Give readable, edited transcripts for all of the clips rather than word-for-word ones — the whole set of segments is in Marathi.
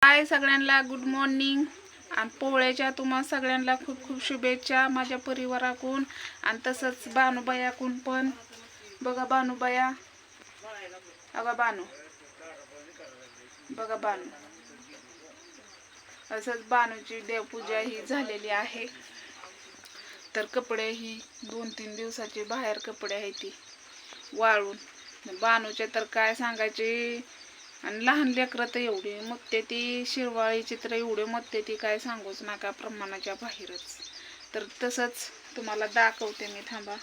हाय सगळ्यांना गुड मॉर्निंग आणि पोळ्याच्या तुम्हा सगळ्यांना खूप खूप शुभेच्छा माझ्या परिवाराकडून आणि तसंच बानूबायाकडून पण. बघा बानूबाया, बघा बानू, बघा बानू. असंच बानूची देवपूजा ही झालेली आहे. तर कपडे ही 2-3 दिवसाचे बाहेर कपडे आहेत ती वाळून. बानूचे तर काय सांगायचे. आणि लहान लेकरं तर एवढी मगते ती शिरवाळीची तर एवढे मगते ती काय सांगूच नका, प्रमाणाच्या बाहेरच. तर तसंच तुम्हाला दाखवते मी, थांबा.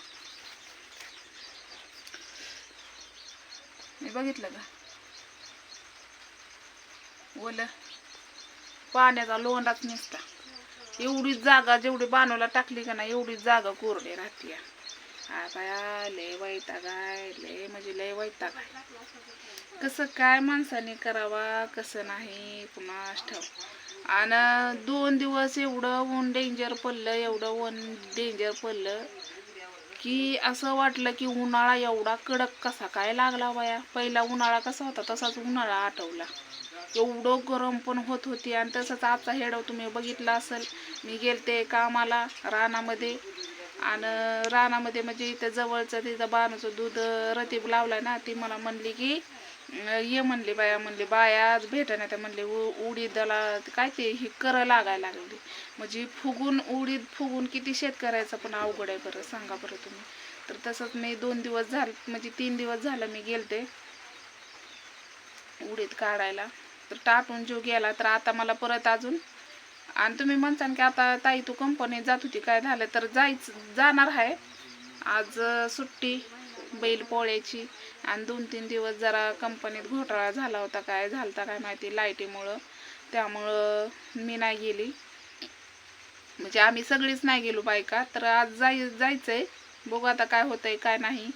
मी बघितलं का ओलं पाण्याचा लोंडाच नसता. एवढीच जागा जेवढी बानूला टाकली का नाही एवढीच जागा कोरडी राहते. बाया लय वैताग आहे, लय म्हणजे लय वैताग आहे. कसं काय माणसाने करावा कसं नाही कुणास ठाव. आणि 2 दिवस एवढं ऊन डेंजर पडलं, एवढं ऊन डेंजर पडलं की असं वाटलं की उन्हाळा एवढा कडक कसा काय लागला बाया. पहिला उन्हाळा कसा होता तसाच उन्हाळा आठवला. एवढं गरम पण होत होती. आणि तसंच आजचा हेडव तुम्ही बघितला असेल. मी गेलते कामाला रानामध्ये, आणि रानामध्ये म्हणजे इथं जवळचं तिथं बानूचं दूध रतीब लावलाय ना, ती मला म्हणली की ये म्हणली बाया, म्हणली बाया आज भेटण्यात म्हणले उडीदाला काय ते ही कर लागायला लागली. म्हणजे फुगून उडीद फुगून किती शेतकऱ्याचं पण अवघड आहे बरं, सांगा बरं तुम्ही. तर तसंच मी 2 दिवस झाले म्हणजे 3 दिवस झालं मी गेलते उडीद काढायला. तर टाटून जीव गेला. तर आता मला परत अजून, आणि तुम्ही म्हणसान की आता ताई तू कंपनीत जात होती काय झालं, तर जाणार आहे. आज सुट्टी बैल पोळ्याची. आणि 2-3 दिवस जरा कंपनीत घोटाळा झाला होता, काय झालता काय माहिती लाईटीमुळं. त्यामुळं मी नाही गेली, म्हणजे आम्ही सगळीच नाही गेलो बायका. तर आज जायचंय, बघू आता काय होतंय काय नाही.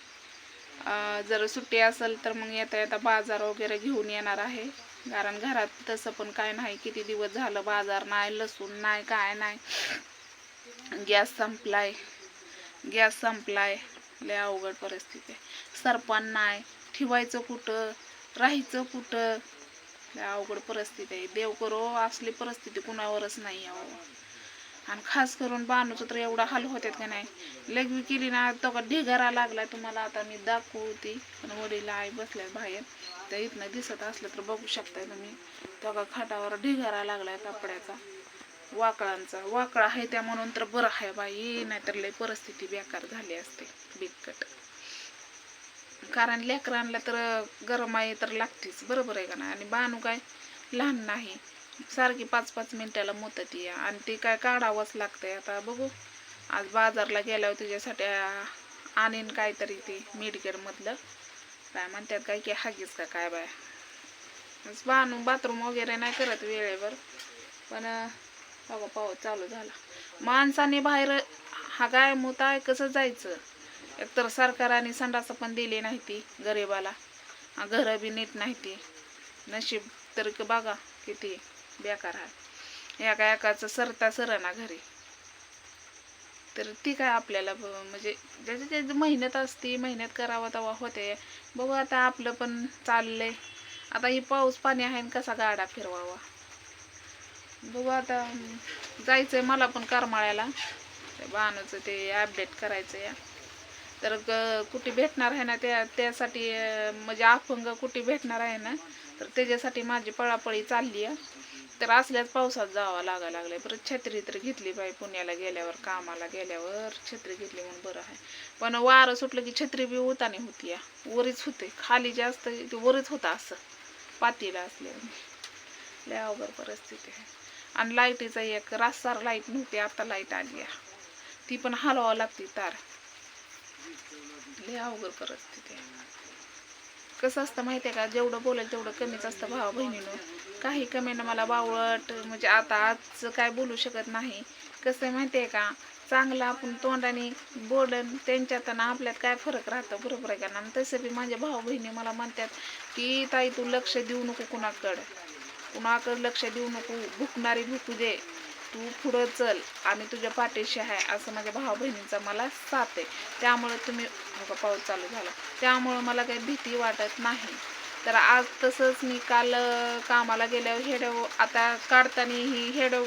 जर सुट्टी असेल तर मग येता येता बाजार वगैरे घेऊन येणार आहे. कारण घरात तसं पण काय नाही, किती दिवस झालं बाजार नाही, लसूण नाही, काय नाही. गॅस संपलाय, लय अवघड परिस्थिती आहे. सरपण नाही, ठेवायचं कुठं, राहायचं कुठं, लय अवघड परिस्थिती आहे. देव करो असली परिस्थिती कुणावरच नाही यावं. आणि खास करून बानूचं तर एवढा हाल होतात का नाही. लग्न केली ना तो का ढिगारा लागलाय तुम्हाला आता मी दाखवते. पण वडील आई बसल्यात बाहेर, तर इथनं दिसत असलं तर बघू शकताय तुम्ही. तो का खाटावर ढिगारा लागलाय कपड्याचा, वाकळा आहे त्या म्हणून तर बरं आहे बाई, नाहीतर लय परिस्थिती बेकार झाली असते बिकट. कारण लेकरांना तर गरमाई तर लागतेच, बरोबर आहे का नाही. आणि बानू काय लहान नाही, सारखी 5-5 मिनिटाला मुतती आणि ती काय काढावंच लागतंय. आता बघू आज बाजारला गेल्यावर तुझ्यासाठी आणीन काहीतरी ते मेडिकलमधलं, काय म्हणतात काय की हागीच का काय बाय. बानू बाथरूम वगैरे नाही करत वेळेवर. पण बघा पाऊस चालू झाला. माणसाने बाहेर हागाय मुताय कसं जायचं. एकतर सरकाराने संडास पण दिली नाही ती गरिबाला, घरं बी नीट नाही ती. नशीब तर बघा किती बेकार आहे. एकाचं सरता सरना घरी. तर ती काय आपल्याला म्हणजे ज्याची त्याची मेहनत असते, मेहनत करावं तेव्हा होते. बघू आता आपलं पण चाललंय. आता ही पाऊस पाणी आहे कसा गाडा फिरवावा. बघू आता जायचंय मला पण करमाळ्याला, ते बाणूचं ते अपडेट करायचं या. तर कुठे भेटणार आहे ना त्यासाठी म्हणजे अपंग कुठे भेटणार आहे ना, तर त्याच्यासाठी माझी पळापळी चालली आहे. तर असल्याच पावसात जावं लागायला लागलंय. परत छत्री तर घेतली बाई, पुण्याला गेल्यावर कामाला गेल्यावर छत्री घेतली म्हणून बरं आहे. पण वारं सुटलं की छत्री बी उतानी होती या, वरीच होते. खाली जास्त ते वरच होतं असं पातीला असल्यावर. लय अवघड परिस्थिती आहे. आणि लाईटीचा एक रास्तार लाईट नव्हती, आता लाईट आली आहे, ती पण हलवावं लागते तार. लय अवघड परिस्थिती आहे. कसं असतं माहिती आहे का, जेवढं बोलेल तेवढं कमीच असतं भावा बहिणीनं. काही कमीनं मला बावळट म्हणजे आता आज काय बोलू शकत नाही. कसं आहे माहिती आहे का, चांगलं आपण तोंडाने बोलन त्यांच्यात आणि आपल्यात काय फरक राहतं, बरोबर आहे का ना. तसं बी माझ्या भाऊ बहिणी मला म्हणतात की ताई तू लक्ष देऊ नको कुणाकडं लक्ष देऊ नको, भुकणारी भुकू दे, तू पुढं चल, आम्ही तुझ्या पाठीशी आहे, असं माझ्या भाऊ बहिणींचा मला साथ आहे. त्यामुळे तुम्ही पाऊस चालू झाला त्यामुळं मला काही भीती वाटत नाही. तर आज तसंच मी काल कामाला गेल्यावर हेडव आता काढताना ही हेडव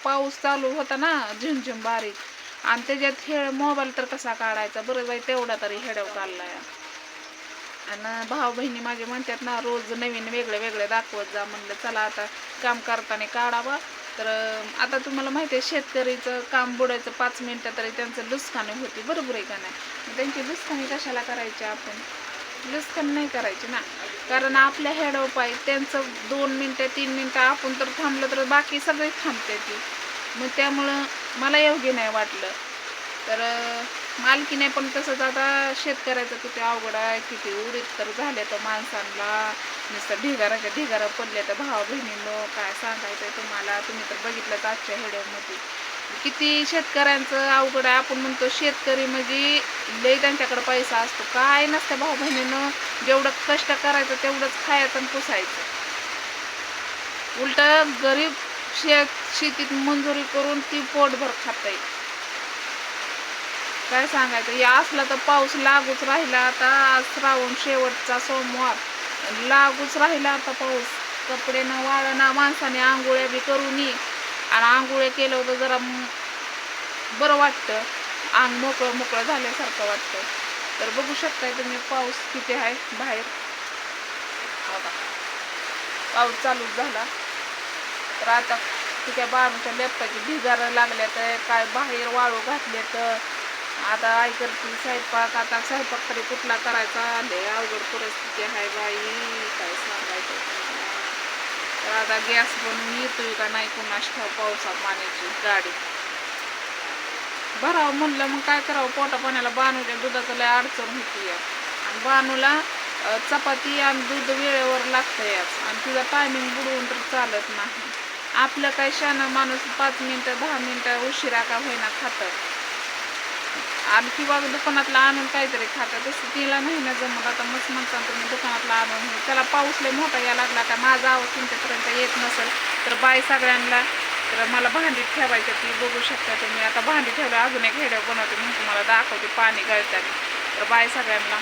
पाऊस चालू होता ना झिमझिम बारीक, आणि त्याच्यात मोबाईल तर कसा काढायचा बरं बाई, तेवढा तरी हेडव काढलाय. आणि भाऊ बहिणी माझे म्हणतात ना रोज नवीन वेगळे वेगळे दाखवत जा. म्हणलं चला आता काम करताना काढावं. तर आता तुम्हाला माहिती आहे शेतकरीचं काम बुडायचं 5 मिनिटं तरी त्यांचं लुस्कानी होती, बरोबर आहे का नाही? मग त्यांची लुस्कानी कशाला करायची आपण? लुस्कान नाही करायची ना, कारण आपल्या हेडव पाय त्यांचं 2 मिनिटं 3 मिनिटं आपण तर थांबलं तर बाकी सगळे थांबते ती. मग त्यामुळं मला योग्य नाही वाटलं. तर मालकीने पण तसंच आता शेतकऱ्याचं किती अवघड आहे, किती उडीत तर झाले तर माणसांना नुसतं ढिगाराच्या ढिगारा पडले. तर भावा बहिणींनो काय सांगायचंय तुम्हाला, तुम्ही तर बघितलंच आजच्या हेड्यामध्ये किती शेतकऱ्यांचं अवघड आहे. आपण म्हणतो शेतकरी म्हणजे लय त्यांच्याकडे पैसा असतो, काय नसतं भाऊ बहिणीनं. जेवढं कष्ट करायचं तेवढंच खायचं आणि पुसायचं. उलट गरीब शेतीत मंजुरी करून ती पोटभर खाताय. काय सांगायचं, या असला तर पाऊस लागूच राहिला. आता आज श्रावण शेवटचा सोमवार लागूच राहिला आता पाऊस. कपडे न वाळना, माणसाने आंघोळ्या बी करू नये, आणि आंघोळ्या केलं होतं जरा बरं वाटतं, अंग मोकळं मोकळं झाल्यासारखं वाटतं. तर बघू शकताय तुम्ही पाऊस किती आहे बाहेर. बघा पाऊस चालूच झाला. तर आता तिच्या बाळूच्या लेपटाची ढिगारं लागल्या, तर काय बाहेर वाळू घातले. तर आता आई करते स्वयंपाक. आता स्वयंपाक तरी कुठला करायचा, लय अवघड परिस्थिती आहे बाई, काय सांगायचं तुम्हाला. तर आता गॅस बनवून येतोय का नाही कुणास ठाऊक, पावसा पाण्याची गाडी भरावं म्हणलं मग काय करावं. पोटा पाण्याला बानूच्या दुधाचं लय अडचण होती आणि बानूला चपाती आणि दूध वेळेवर लागतंयच, आणि तिचा टायमिंग बुडवून तर चालत नाही. आपलं काय शाना माणूस 5 मिनिटं 10 मिनिटं उशिरा का होईना खातं, आणि किंवा दुकानातला आणून काहीतरी खातं. तसं तिला नाही ना जमत. आता मस्त म्हणतात तुम्ही दुकानातला आणून त्याला पाऊस लय मोठा या लागला का माझा आवाज तुमच्यापर्यंत येत नसेल तर बाय सगळ्यांना. तर मला भांडी ठेवायचं ती बघू शकता तुम्ही. आता भांडी ठेवलं, अजून एक व्हिडिओ बनवते म्हणून तुम्हाला दाखवते पाणी गळताना. तर बाय सगळ्यांना.